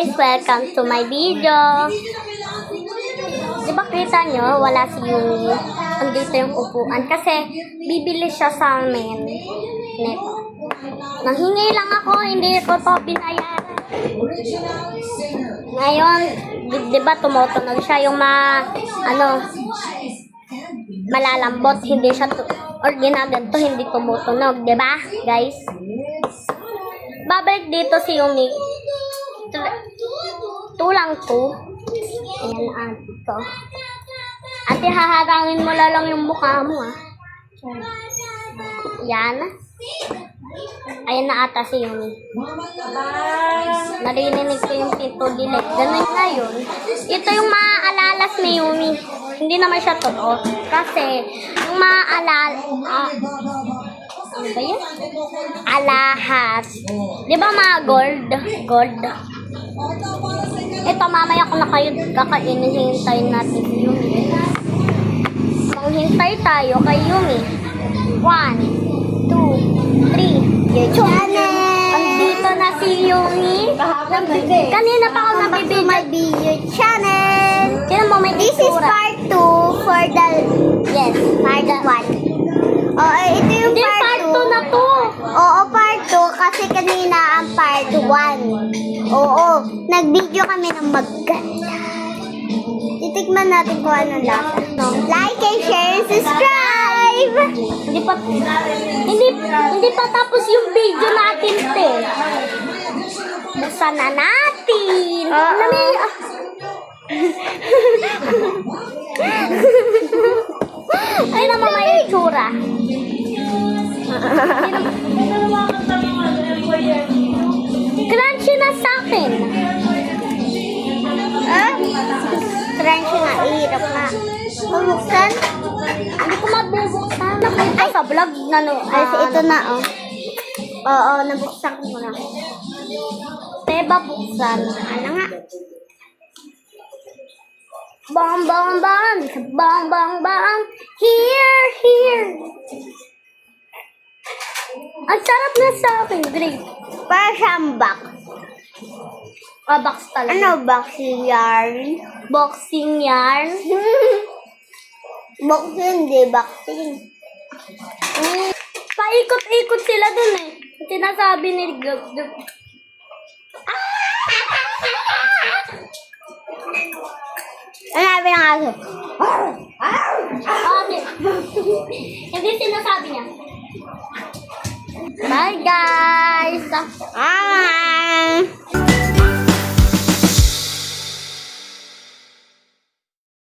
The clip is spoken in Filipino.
guys! Welcome to my video! Diba kita nyo, wala si Yumi. Andito yung upuan kasi bibili siya sa amin. Neto. Nanghingi lang ako, hindi ko to binayaran. Ngayon, diba tumutunog siya yung malalambot, hindi siya or ginaganto, hindi tumutunog, diba guys? Babalik dito si Yumi. Tulang to. Ayan, ito. Ate, haharangin mo lang yung mukha mo, ah. Yan. Ayan na ata si Yumi. Narinig ko yung pinto dilit. Ganun na yun. Ito yung maalalas ni Yumi. Hindi naman siya totoo. Kasi, yung ano ba yun? Alahas. Di ba mga gold? Gold. Ito, mamaya ko na kayo kakainin. Hintayin natin si Yumi. Manghintay tayo kay Yumi. 1, 2, 3. Your channel! Andito na si Yumi. Kanina pa ako nabibigay. Your channel! Kaya mo may This is part 2 for the... Yes, Part 1. Oo, ito yung hindi, part 2. na to. Oo, part 2 kasi kanina ang part 1. Oo, nag-video kami ng maganda. Titikman natin kung anong lasa. Like and share and subscribe! Hindi pa tapos yung video natin, te. Buksan na natin. Ay naman may itsura. Crunchy na sa akin. Crunchy nga, ihirap nga. Bubuksan? Hindi ko mabubuksan. Nakita sa vlog na no. Ay, ito na, oh. Oo, nabuksan ko na. Teba buksan. Ano nga? Bang, bang, bang. Bang, bang, bang. Here, here. Ang sarap na sa akin, grape. Para siyang box. Box talaga. Ano, boxing yarn? Boxing yarn. Boxing, di boxing. Paikot-ikot sila dun eh. Sinasabi ni Gug. Ano sabi ng aso? Okay. Hindi sinasabi niya. Bye guys! Ah!